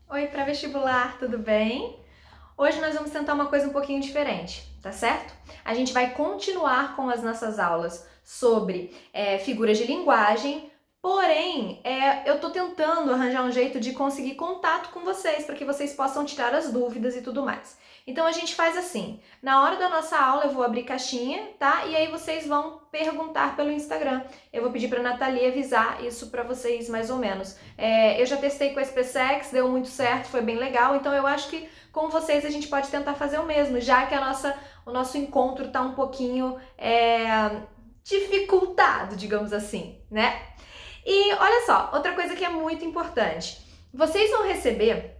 Oi, para vestibular, tudo bem? Hoje nós vamos tentar uma coisa um pouquinho diferente, tá certo? A gente vai continuar com as nossas aulas sobre figuras de linguagem, porém, eu tô tentando arranjar um jeito de conseguir contato com vocês para que vocês possam tirar as dúvidas e tudo mais. Então a gente faz assim, na hora da nossa aula eu vou abrir caixinha, tá? E aí vocês vão perguntar pelo Instagram. Eu vou pedir para a Nathalie avisar isso para vocês mais ou menos. Eu já testei com a SpaceX, deu muito certo, foi bem legal, então eu acho que com vocês a gente pode tentar fazer o mesmo, já que o nosso encontro está um pouquinho dificultado, digamos assim, né? E olha só, outra coisa que é muito importante. Vocês vão receber,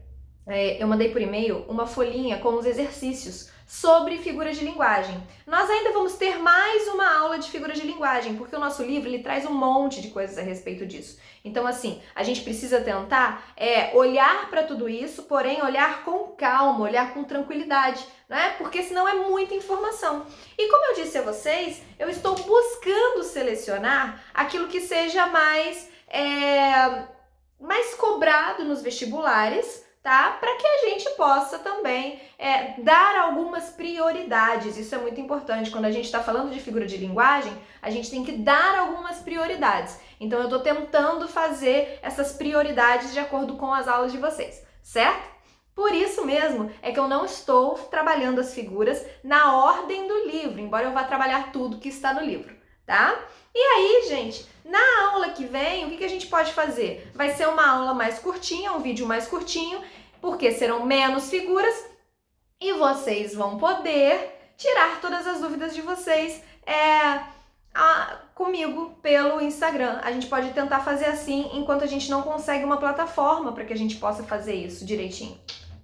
eu mandei por e-mail, uma folhinha com os exercícios sobre figuras de linguagem. Nós ainda vamos ter mais uma aula de figuras de linguagem, porque o nosso livro ele traz um monte de coisas a respeito disso. Então, assim, a gente precisa tentar olhar para tudo isso, porém olhar com calma, olhar com tranquilidade, né? Porque senão é muita informação. E como eu disse a vocês, eu estou buscando selecionar aquilo que seja mais cobrado nos vestibulares, tá? Para que a gente possa também dar algumas prioridades. Isso é muito importante. Quando a gente está falando de figura de linguagem, a gente tem que dar algumas prioridades. Então eu estou tentando fazer essas prioridades de acordo com as aulas de vocês, certo? Por isso mesmo é que eu não estou trabalhando as figuras na ordem do livro, embora eu vá trabalhar tudo que está no livro, tá? E aí, gente, na aula que vem, o que a gente pode fazer? Vai ser uma aula mais curtinha, um vídeo mais curtinho, porque serão menos figuras e vocês vão poder tirar todas as dúvidas de vocês comigo pelo Instagram. A gente pode tentar fazer assim enquanto a gente não consegue uma plataforma para que a gente possa fazer isso direitinho,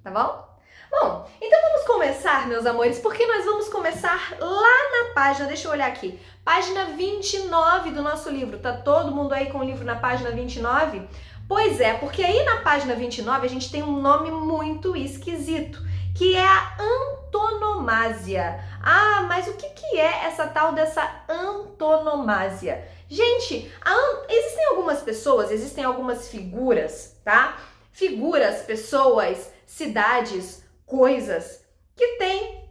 tá bom? Bom, então vamos começar, meus amores, porque nós vamos começar lá na página, deixa eu olhar aqui, página 29 do nosso livro. Tá todo mundo aí com o livro na página 29? Pois é, porque aí na página 29 a gente tem um nome muito esquisito, que é a antonomásia. Ah, mas o que é essa tal dessa antonomásia? Gente, existem algumas pessoas, existem algumas figuras, tá? Figuras, pessoas, cidades, coisas que têm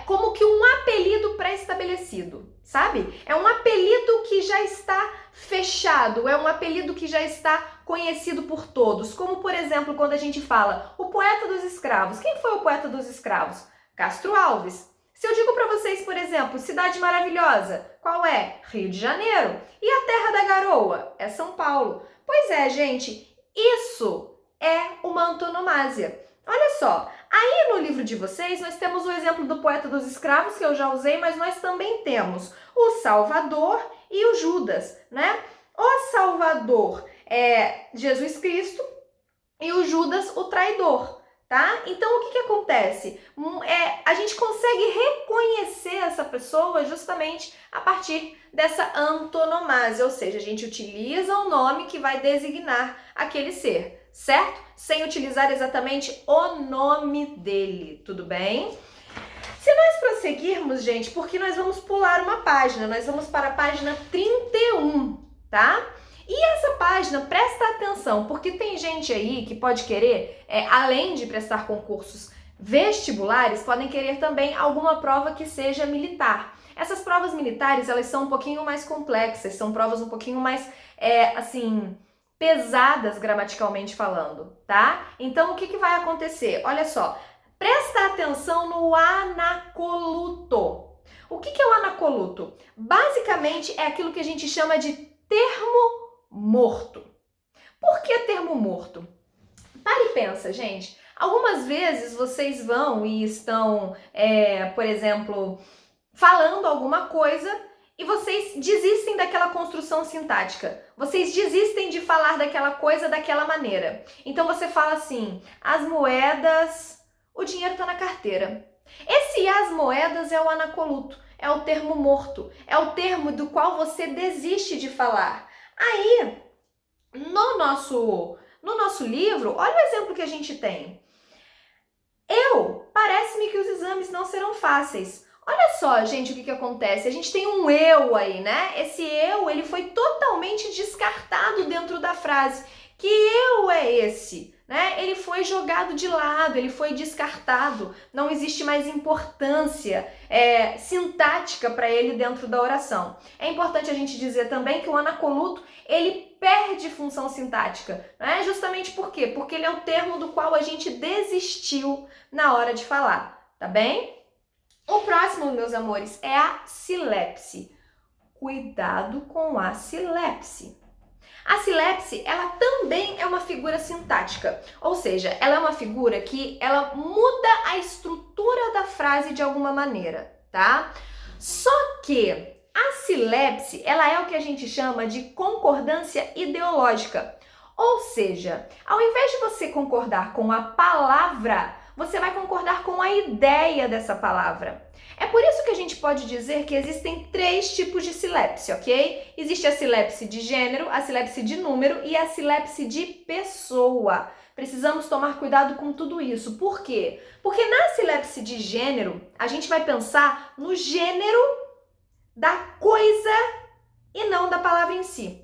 como que um apelido pré-estabelecido, sabe? É um apelido que já está fechado, é um apelido que já está conhecido por todos, como por exemplo quando a gente fala o poeta dos escravos. Quem foi o poeta dos escravos? Castro Alves. Se eu digo para vocês, por exemplo, cidade maravilhosa, qual é? Rio de Janeiro. E a terra da garoa? É São Paulo. Pois é, gente, isso é uma antonomásia. Olha só, aí no livro de vocês nós temos o exemplo do poeta dos escravos, que eu já usei, mas nós também temos o Salvador e o Judas, né? O Salvador é Jesus Cristo e o Judas o traidor, tá? Então o que acontece? A gente consegue reconhecer essa pessoa justamente a partir dessa antonomásia, ou seja, a gente utiliza o nome que vai designar aquele ser, certo? Sem utilizar exatamente o nome dele, tudo bem? Se nós prosseguirmos, gente, porque nós vamos pular uma página, nós vamos para a página 31, tá? E essa página, presta atenção, porque tem gente aí que pode querer, além de prestar concursos vestibulares, podem querer também alguma prova que seja militar. Essas provas militares, elas são um pouquinho mais complexas, são provas um pouquinho mais, pesadas gramaticalmente falando, tá? Então, o que vai acontecer? Olha só, presta atenção no anacoluto. O que é o anacoluto? Basicamente, é aquilo que a gente chama de termo morto. Por que termo morto? Para e pensa, gente. Algumas vezes vocês vão e estão, por exemplo, falando alguma coisa e vocês desistem daquela construção sintática. Vocês desistem de falar daquela coisa daquela maneira. Então você fala assim, as moedas, o dinheiro está na carteira. Esse as moedas é o anacoluto, é o termo morto, é o termo do qual você desiste de falar. Aí, no nosso livro, olha o exemplo que a gente tem. Parece-me que os exames não serão fáceis. Olha só, gente, o que acontece. A gente tem um eu aí, né? Esse eu, ele foi totalmente descartado dentro da frase. Que eu é esse, né? Ele foi jogado de lado, ele foi descartado, não existe mais importância sintática para ele dentro da oração. É importante a gente dizer também que o anacoluto, ele perde função sintática, né? Justamente por quê? Porque ele é o termo do qual a gente desistiu na hora de falar, tá bem? O próximo, meus amores, é a silepse. Cuidado com a silepse. A silepse, ela também é uma figura sintática, ou seja, ela é uma figura que ela muda a estrutura da frase de alguma maneira, tá? Só que a silepse, ela é o que a gente chama de concordância ideológica, ou seja, ao invés de você concordar com a palavra, você vai concordar com a ideia dessa palavra. É por isso que a gente pode dizer que existem 3 tipos de silepse, ok? Existe a silepse de gênero, a silepse de número e a silepse de pessoa. Precisamos tomar cuidado com tudo isso. Por quê? Porque na silepse de gênero, a gente vai pensar no gênero da coisa e não da palavra em si.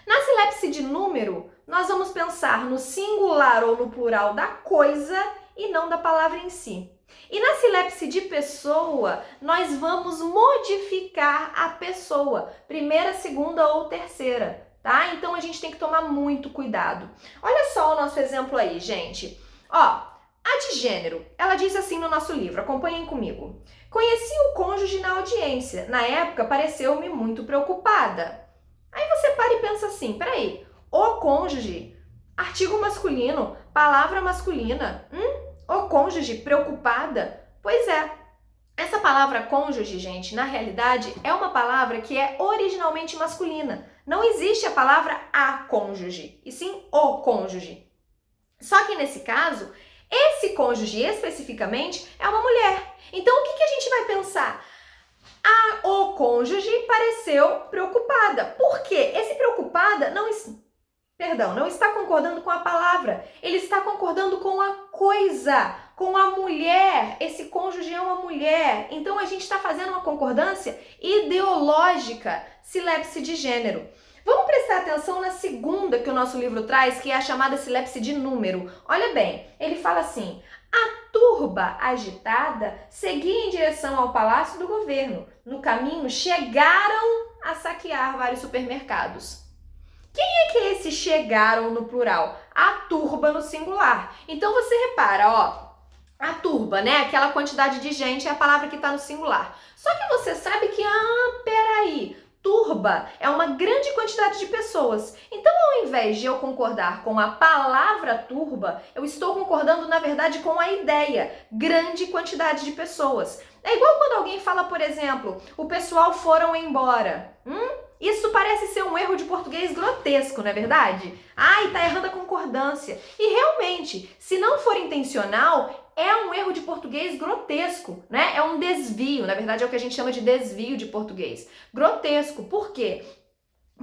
Na silepse de número, nós vamos pensar no singular ou no plural da coisa e não da palavra em si. E na silepse de pessoa, nós vamos modificar a pessoa, primeira, segunda ou terceira, tá? Então a gente tem que tomar muito cuidado. Olha só o nosso exemplo aí, gente. Ó, a de gênero, ela diz assim no nosso livro, acompanhem comigo. Conheci o cônjuge na audiência. Na época, pareceu-me muito preocupada. Aí você para e pensa assim, peraí, o cônjuge, artigo masculino, palavra masculina, o cônjuge, preocupada? Pois é, essa palavra cônjuge, gente, na realidade é uma palavra que é originalmente masculina. Não existe a palavra a cônjuge, e sim o cônjuge. Só que nesse caso, esse cônjuge especificamente é uma mulher. Então o que a gente vai pensar? O cônjuge pareceu preocupada. Por quê? Esse preocupada não está concordando com a palavra. Ele está concordando com a coisa, com a mulher. Esse cônjuge é uma mulher. Então a gente está fazendo uma concordância ideológica, silepse de gênero. Vamos prestar atenção na segunda que o nosso livro traz, que é a chamada silepse de número. Olha bem, ele fala assim: a turba agitada seguia em direção ao palácio do governo. No caminho, chegaram a saquear vários supermercados. Quem é que esses chegaram no plural? A turba no singular. Então você repara, ó, a turba, né? Aquela quantidade de gente é a palavra que está no singular. Só que você sabe que, peraí, turba é uma grande quantidade de pessoas. Então, ao invés de eu concordar com a palavra turba, eu estou concordando, na verdade, com a ideia, grande quantidade de pessoas. É igual quando alguém fala, por exemplo, o pessoal foram embora. Isso parece ser um erro de português grotesco, não é verdade? Tá errando a concordância. E realmente, se não for intencional, é um erro de português grotesco, né? É um desvio, na verdade é o que a gente chama de desvio de português. Grotesco, por quê?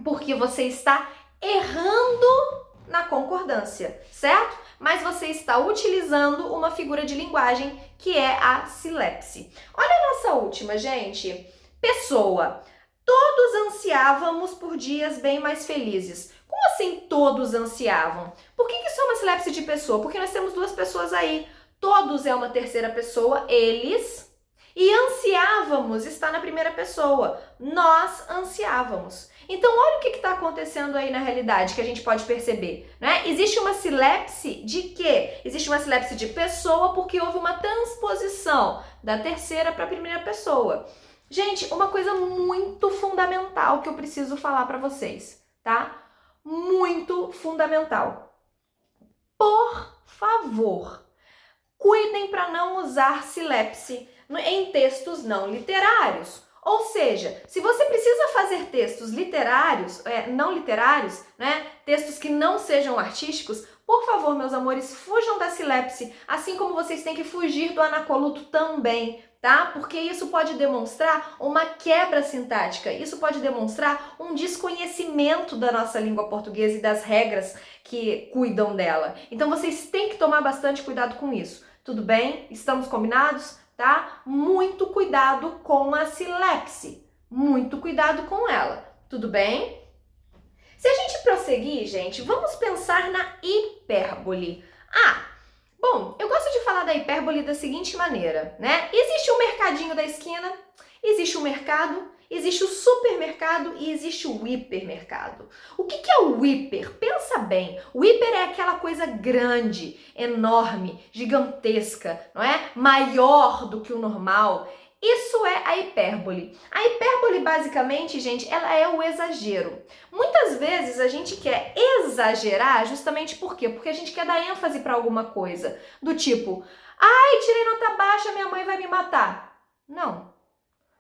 Porque você está errando na concordância, certo? Mas você está utilizando uma figura de linguagem que é a silepse. Olha a nossa última, gente. Pessoa. Todos ansiávamos por dias bem mais felizes. Como assim todos ansiavam? Por que isso é uma silepse de pessoa? Porque nós temos 2 pessoas aí. Todos é uma terceira pessoa, eles. E ansiávamos está na primeira pessoa. Nós ansiávamos. Então, olha o que está acontecendo aí na realidade, que a gente pode perceber, né? Existe uma silepse de quê? Existe uma silepse de pessoa porque houve uma transposição da terceira para a primeira pessoa. Gente, uma coisa muito fundamental que eu preciso falar para vocês, tá? Muito fundamental. Por favor, cuidem para não usar silepse em textos não literários. Ou seja, se você precisa fazer textos literários, não literários, né? Textos que não sejam artísticos, por favor, meus amores, fujam da silepse, assim como vocês têm que fugir do anacoluto também, tá? Porque isso pode demonstrar uma quebra sintática, isso pode demonstrar um desconhecimento da nossa língua portuguesa e das regras que cuidam dela. Então vocês têm que tomar bastante cuidado com isso. Tudo bem? Estamos combinados? Tá? Muito cuidado com a silepse. Muito cuidado com ela. Tudo bem? Se a gente prosseguir, gente, vamos pensar na hipérbole. Bom, eu gosto de falar da hipérbole da seguinte maneira, né? Existe o mercadinho da esquina, existe o mercado, existe o supermercado e existe o hipermercado. O que é o hiper? Pensa bem, o hiper é aquela coisa grande, enorme, gigantesca, não é? Maior do que o normal. Isso é a hipérbole. A hipérbole, basicamente, gente, ela é o exagero. Muitas vezes a gente quer exagerar justamente por quê? Porque a gente quer dar ênfase para alguma coisa. Do tipo, ai, tirei nota baixa, minha mãe vai me matar. Não.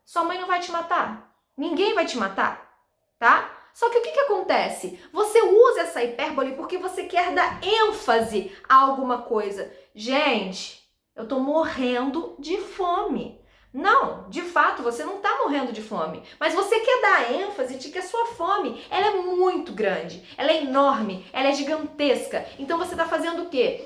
Sua mãe não vai te matar. Ninguém vai te matar, tá? Só que o que acontece? Você usa essa hipérbole porque você quer dar ênfase a alguma coisa. Gente, eu tô morrendo de fome. Não, de fato, você não está morrendo de fome, mas você quer dar ênfase de que a sua fome, ela é muito grande, ela é enorme, ela é gigantesca. Então você está fazendo o quê?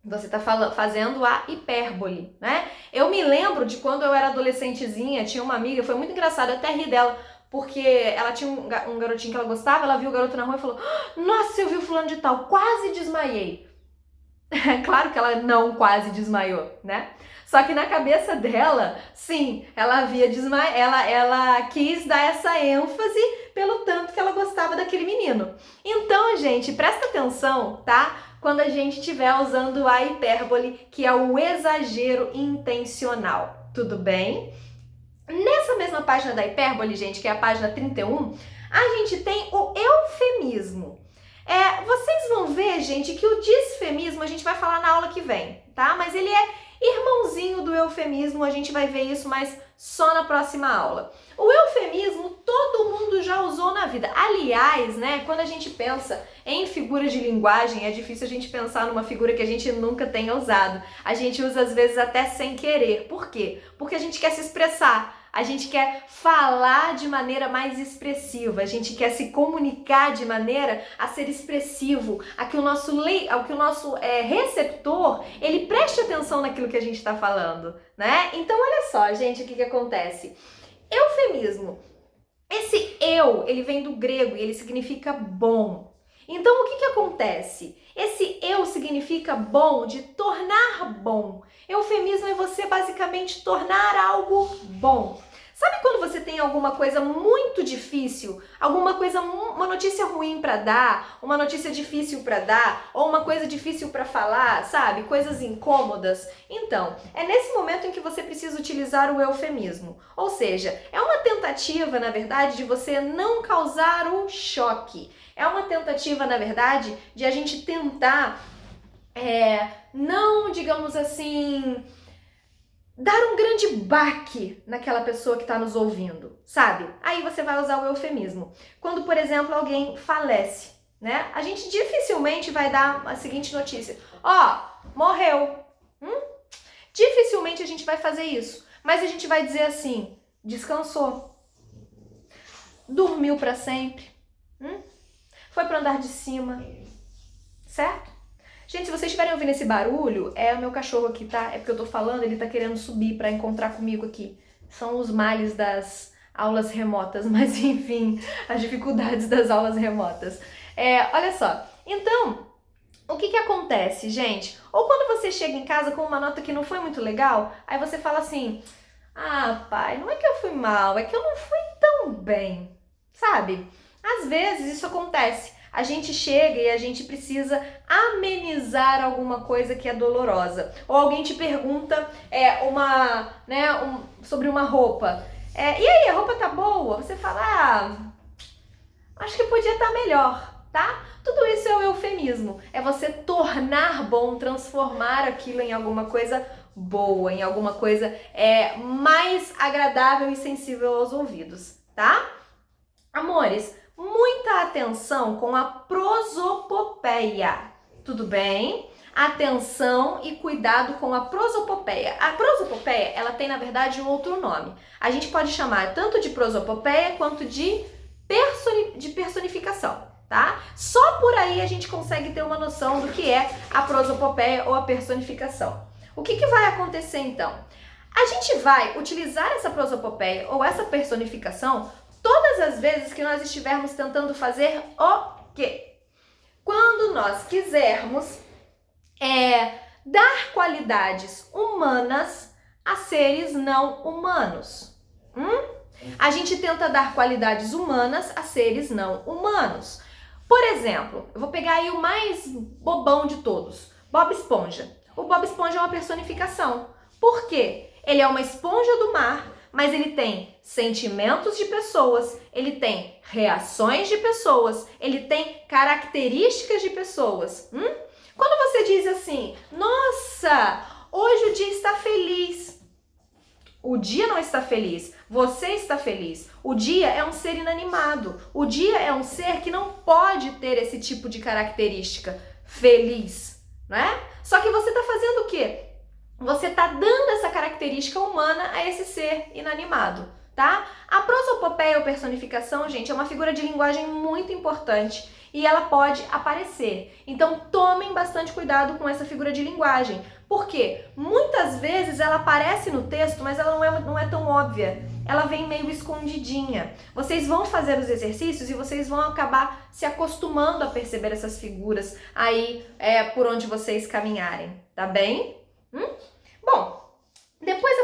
Você está fazendo a hipérbole, né? Eu me lembro de quando eu era adolescentezinha, tinha uma amiga, foi muito engraçado, eu até ri dela, porque ela tinha um garotinho que ela gostava, ela viu o garoto na rua e falou: nossa, eu vi o fulano de tal, quase desmaiei. É claro que ela não quase desmaiou, né? Só que na cabeça dela, sim, ela havia ela quis dar essa ênfase pelo tanto que ela gostava daquele menino. Então, gente, presta atenção, tá? Quando a gente estiver usando a hipérbole, que é o exagero intencional. Tudo bem? Nessa mesma página da hipérbole, gente, que é a página 31, a gente tem o eufemismo. Vocês vão ver, gente, que o disfemismo a gente vai falar na aula que vem, tá? Mas ele é irmãozinho do eufemismo, a gente vai ver isso, mas só na próxima aula. O eufemismo todo mundo já usou na vida. Aliás, né, quando a gente pensa em figuras de linguagem, é difícil a gente pensar numa figura que a gente nunca tenha usado. A gente usa às vezes até sem querer. Por quê? Porque a gente quer se expressar. A gente quer falar de maneira mais expressiva, a gente quer se comunicar de maneira a ser expressivo, a que o nosso receptor, ele preste atenção naquilo que a gente está falando, né? Então, olha só, gente, o que acontece. Eufemismo. Esse eu, ele vem do grego e ele significa bom. Então, o que acontece? Esse eu significa bom, de tornar bom. Eufemismo é você basicamente tornar algo bom. Sabe quando você tem alguma coisa muito difícil, uma notícia ruim para dar, uma notícia difícil para dar, ou uma coisa difícil para falar, sabe? Coisas incômodas. Então, é nesse momento em que você precisa utilizar o eufemismo. Ou seja, é uma tentativa, na verdade, de você não causar o choque. É uma tentativa, na verdade, de a gente tentar, não, digamos assim, dar um grande baque naquela pessoa que está nos ouvindo, sabe? Aí você vai usar o eufemismo. Quando, por exemplo, alguém falece, né? A gente dificilmente vai dar a seguinte notícia: morreu. Dificilmente a gente vai fazer isso, mas a gente vai dizer assim: descansou, dormiu para sempre, foi para o andar de cima, certo? Gente, se vocês estiverem ouvindo esse barulho, é o meu cachorro aqui, tá? É porque eu tô falando, ele tá querendo subir pra encontrar comigo aqui. São os males das aulas remotas, mas enfim, as dificuldades das aulas remotas. Olha só, então, o que acontece, gente? Ou quando você chega em casa com uma nota que não foi muito legal, aí você fala assim: pai, não é que eu fui mal, é que eu não fui tão bem, sabe? Às vezes isso acontece. A gente chega e a gente precisa amenizar alguma coisa que é dolorosa. Ou alguém te pergunta sobre uma roupa. E aí, a roupa tá boa? Você fala: acho que podia estar melhor, tá? Tudo isso é o eufemismo. É você tornar bom, transformar aquilo em alguma coisa boa, em alguma coisa mais agradável e sensível aos ouvidos, tá? Amores, muita atenção com a prosopopeia, tudo bem? Atenção e cuidado com a prosopopeia. A prosopopeia, ela tem, na verdade, um outro nome. A gente pode chamar tanto de prosopopeia quanto de personificação, tá? Só por aí a gente consegue ter uma noção do que é a prosopopeia ou a personificação. O que vai acontecer, então? A gente vai utilizar essa prosopopeia ou essa personificação Todas as vezes que nós estivermos tentando fazer o quê? Quando nós quisermos dar qualidades humanas a seres não humanos. A gente tenta dar qualidades humanas a seres não humanos. Por exemplo, eu vou pegar aí o mais bobão de todos, Bob Esponja. O Bob Esponja é uma personificação. Por quê? Ele é uma esponja do mar, mas ele tem sentimentos de pessoas, ele tem reações de pessoas, ele tem características de pessoas. Quando você diz assim, nossa, hoje o dia está feliz. O dia não está feliz, você está feliz. O dia é um ser inanimado. O dia é um ser que não pode ter esse tipo de característica feliz, não é? Só que você está fazendo o quê? Você está dando essa característica humana a esse ser inanimado, tá? A prosopopeia ou personificação, gente, é uma figura de linguagem muito importante e ela pode aparecer. Então, tomem bastante cuidado com essa figura de linguagem. Por quê? Muitas vezes ela aparece no texto, mas ela não é tão óbvia. Ela vem meio escondidinha. Vocês vão fazer os exercícios e vocês vão acabar se acostumando a perceber essas figuras aí por onde vocês caminharem, tá bem? Bom, depois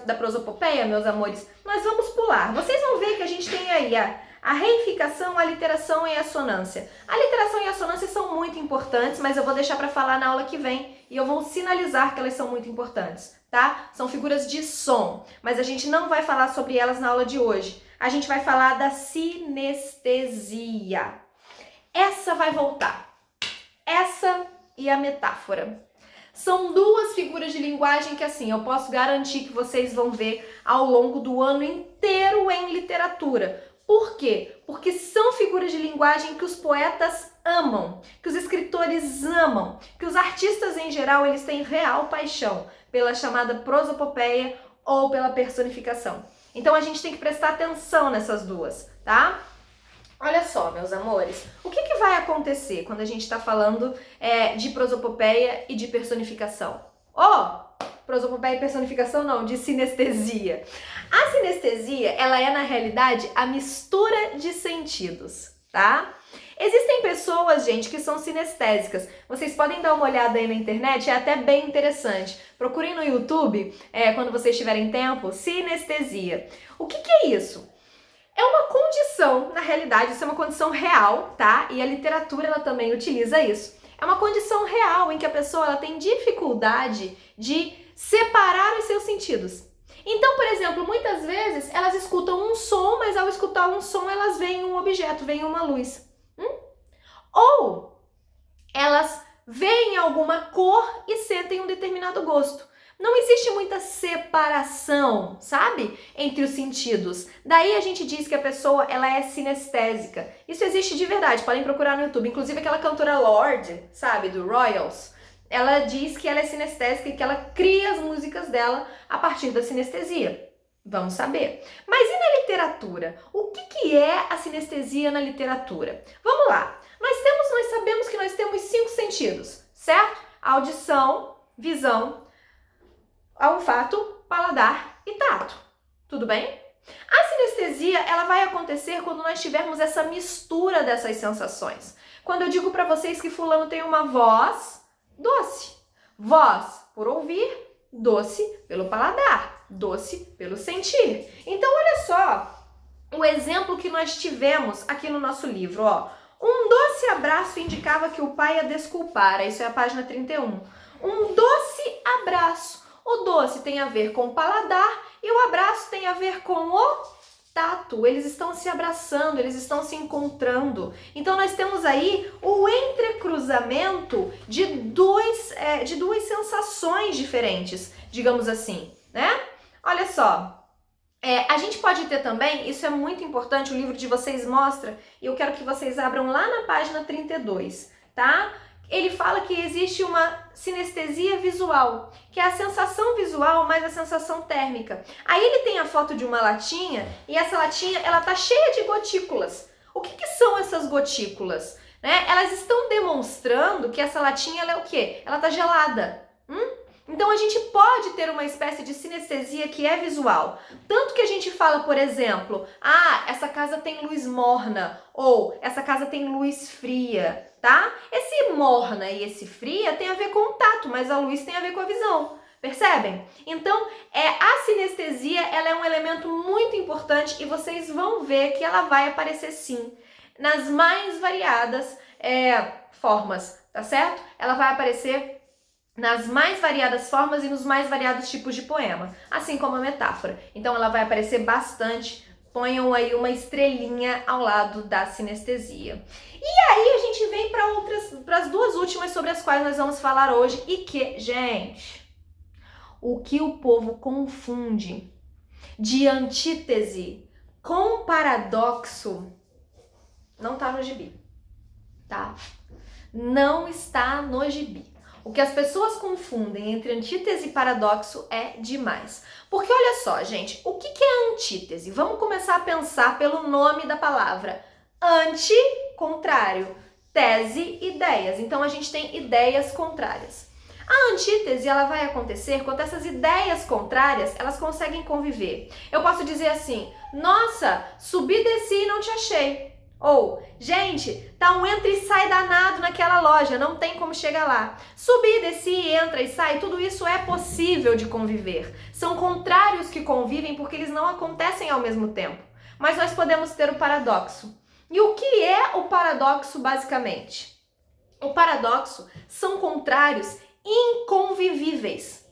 da prosopopeia, meus amores, nós vamos pular. Vocês vão ver que a gente tem aí a reificação, a literação e a assonância. A literação e a assonância são muito importantes, mas eu vou deixar para falar na aula que vem e eu vou sinalizar que elas são muito importantes, tá? São figuras de som, mas a gente não vai falar sobre elas na aula de hoje. A gente vai falar da sinestesia. Essa vai voltar. Essa e a metáfora. São duas figuras de linguagem que, assim, eu posso garantir que vocês vão ver ao longo do ano inteiro em literatura. Por quê? Porque são figuras de linguagem que os poetas amam, que os escritores amam, que os artistas em geral eles têm real paixão pela chamada prosopopeia ou pela personificação. Então a gente tem que prestar atenção nessas duas, tá? Olha só, meus amores, o que vai acontecer quando a gente está falando de prosopopeia e de personificação? Prosopopeia e personificação não, de sinestesia. A sinestesia, ela é na realidade a mistura de sentidos, tá? Existem pessoas, gente, que são sinestésicas. Vocês podem dar uma olhada aí na internet, é até bem interessante. Procurem no YouTube, quando vocês tiverem tempo, sinestesia. O que é isso? É uma condição, na realidade, isso é uma condição real, tá? E a literatura, ela também utiliza isso. É uma condição real em que a pessoa ela tem dificuldade de separar os seus sentidos. Então, por exemplo, muitas vezes elas escutam um som, mas ao escutar um som elas veem um objeto, veem uma luz. Ou elas veem alguma cor e sentem um determinado gosto. Não existe muita separação, sabe? Entre os sentidos. Daí a gente diz que a pessoa ela é sinestésica. Isso existe de verdade, podem procurar no YouTube. Inclusive aquela cantora Lorde, sabe? Do Royals. Ela diz que ela é sinestésica e que ela cria as músicas dela a partir da sinestesia. Vamos saber. Mas e na literatura? O que é a sinestesia na literatura? Vamos lá. Nós sabemos que nós temos 5 sentidos, certo? Audição, visão, olfato, paladar e tato. Tudo bem? A sinestesia, ela vai acontecer quando nós tivermos essa mistura dessas sensações. Quando eu digo para vocês que fulano tem uma voz doce. Voz por ouvir, doce pelo paladar, doce pelo sentir. Então, olha só o exemplo que nós tivemos aqui no nosso livro, ó. Um doce abraço indicava que o pai a desculpara. Isso é a página 31. Um doce abraço. O doce tem a ver com o paladar e o abraço tem a ver com o tato. Eles estão se abraçando, eles estão se encontrando. Então nós temos aí o entrecruzamento de duas sensações diferentes, digamos assim, né? Olha só. A gente pode ter também, isso é muito importante, o livro de vocês mostra, e eu quero que vocês abram lá na página 32, tá? Ele fala que existe uma sinestesia visual, que é a sensação visual mais a sensação térmica. Aí ele tem a foto de uma latinha, e essa latinha, ela tá cheia de gotículas. O que são essas gotículas? Né? Elas estão demonstrando que essa latinha, ela é o quê? Ela tá gelada. Então a gente pode ter uma espécie de sinestesia que é visual. Tanto que a gente fala, por exemplo, essa casa tem luz morna ou essa casa tem luz fria, tá? Esse morna e esse fria tem a ver com o tato, mas a luz tem a ver com a visão. Percebem? Então, a sinestesia ela é um elemento muito importante e vocês vão ver que ela vai aparecer sim nas mais variadas formas, tá certo? Ela vai aparecer nas mais variadas formas e nos mais variados tipos de poema, assim como a metáfora. Então ela vai aparecer bastante, ponham aí uma estrelinha ao lado da sinestesia. E aí a gente vem para as duas últimas sobre as quais nós vamos falar hoje e que, gente, o que o povo confunde de antítese com paradoxo não tá no gibi, tá? Não está no gibi. O que as pessoas confundem entre antítese e paradoxo é demais. Porque olha só, gente, o que é antítese? Vamos começar a pensar pelo nome da palavra. Anti, contrário. Tese, ideias. Então a gente tem ideias contrárias. A antítese ela vai acontecer quando essas ideias contrárias elas conseguem conviver. Eu posso dizer assim, nossa, subi, desci e não te achei. Ou, gente, tá um entra e sai danado naquela loja, não tem como chegar lá. Subir, descer, entra e sai, tudo isso é possível de conviver. São contrários que convivem porque eles não acontecem ao mesmo tempo. Mas nós podemos ter o paradoxo. E o que é o paradoxo, basicamente? O paradoxo são contrários inconvivíveis.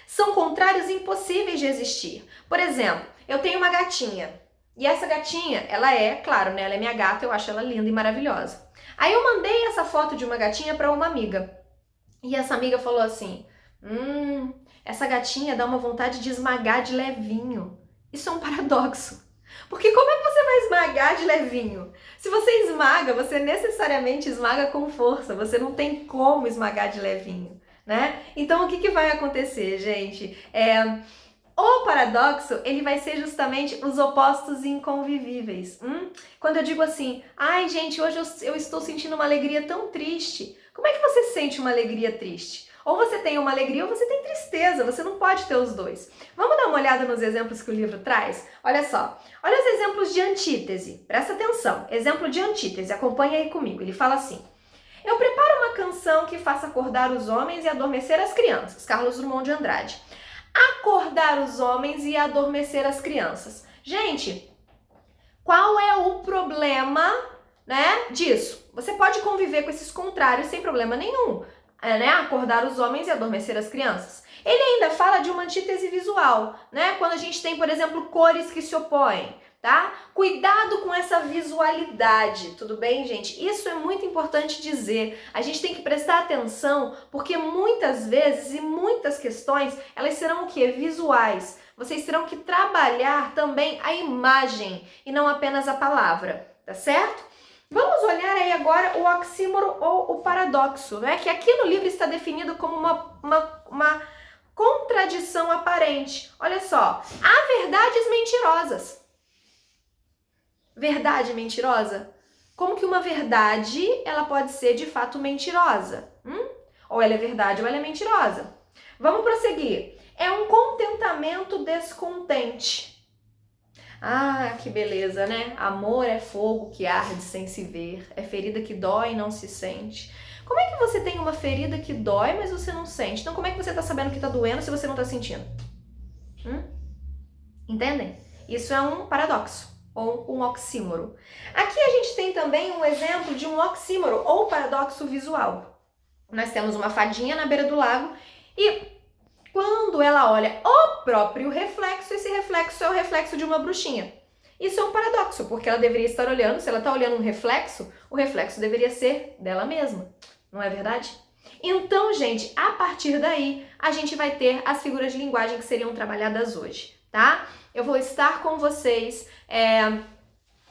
São contrários impossíveis de existir. Por exemplo, eu tenho uma gatinha. E essa gatinha, ela é, claro, né? Ela é minha gata, eu acho ela linda e maravilhosa. Aí eu mandei essa foto de uma gatinha para uma amiga. E essa amiga falou assim, essa gatinha dá uma vontade de esmagar de levinho. Isso é um paradoxo. Porque como é que você vai esmagar de levinho? Se você esmaga, você necessariamente esmaga com força. Você não tem como esmagar de levinho, né? Então o que vai acontecer, gente? O paradoxo, ele vai ser justamente os opostos inconvivíveis. Quando eu digo assim, ai gente, hoje eu estou sentindo uma alegria tão triste. Como é que você sente uma alegria triste? Ou você tem uma alegria ou você tem tristeza, você não pode ter os dois. Vamos dar uma olhada nos exemplos que o livro traz? Olha só, olha os exemplos de antítese, presta atenção. Exemplo de antítese, acompanha aí comigo. Ele fala assim, eu preparo uma canção que faça acordar os homens e adormecer as crianças. Carlos Drummond de Andrade. Acordar os homens e adormecer as crianças. Gente, qual é o problema, né, disso? Você pode conviver com esses contrários sem problema nenhum, né? Acordar os homens e adormecer as crianças. Ele ainda fala de uma antítese visual, né? Quando a gente tem, por exemplo, cores que se opõem, tá? Cuidado com essa visualidade, tudo bem, gente? Isso é muito importante dizer. A gente tem que prestar atenção, porque muitas vezes e muitas questões, elas serão o quê? Visuais. Vocês terão que trabalhar também a imagem e não apenas a palavra, tá certo? Vamos olhar aí agora o oxímoro ou o paradoxo, né? Que aqui no livro está definido como uma contradição aparente. Olha só, há verdades mentirosas. Verdade mentirosa? Como que uma verdade ela pode ser de fato mentirosa? Ou ela é verdade ou ela é mentirosa. Vamos prosseguir. É um contentamento descontente. Ah, que beleza, né? Amor é fogo que arde sem se ver, é ferida que dói e não se sente. Como é que você tem uma ferida que dói, mas você não sente? Então como é que você tá sabendo que tá doendo se você não tá sentindo? Entendem? Isso é um paradoxo ou um oxímoro. Aqui a gente tem também um exemplo de um oxímoro ou paradoxo visual. Nós temos uma fadinha na beira do lago e quando ela olha o próprio reflexo, esse reflexo é o reflexo de uma bruxinha. Isso é um paradoxo, porque ela deveria estar olhando, se ela está olhando um reflexo, o reflexo deveria ser dela mesma, não é verdade? Então, gente, a partir daí, a gente vai ter as figuras de linguagem que seriam trabalhadas hoje, tá? Eu vou estar com vocês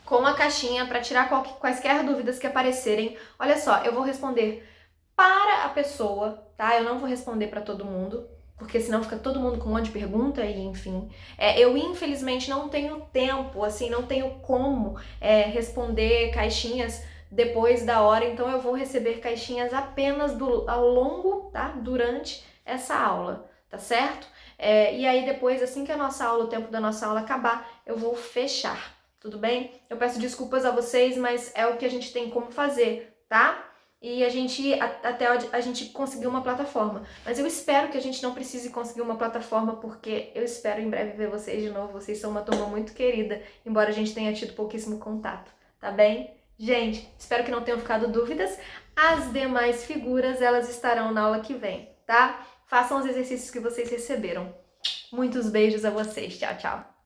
com a caixinha para tirar quaisquer dúvidas que aparecerem. Olha só, eu vou responder para a pessoa, tá? Eu não vou responder para todo mundo, porque senão fica todo mundo com um monte de pergunta e enfim. Eu infelizmente não tenho tempo, assim, não tenho como responder caixinhas depois da hora, então eu vou receber caixinhas apenas ao longo, tá? Durante essa aula, tá certo? E aí depois, assim que a nossa aula, o tempo da nossa aula acabar, eu vou fechar, tudo bem? Eu peço desculpas a vocês, mas é o que a gente tem como fazer, tá? E até a gente conseguir uma plataforma. Mas eu espero que a gente não precise conseguir uma plataforma, porque eu espero em breve ver vocês de novo. Vocês são uma turma muito querida, embora a gente tenha tido pouquíssimo contato, tá bem? Gente, espero que não tenham ficado dúvidas. As demais figuras, elas estarão na aula que vem, tá? Façam os exercícios que vocês receberam. Muitos beijos a vocês. Tchau, tchau.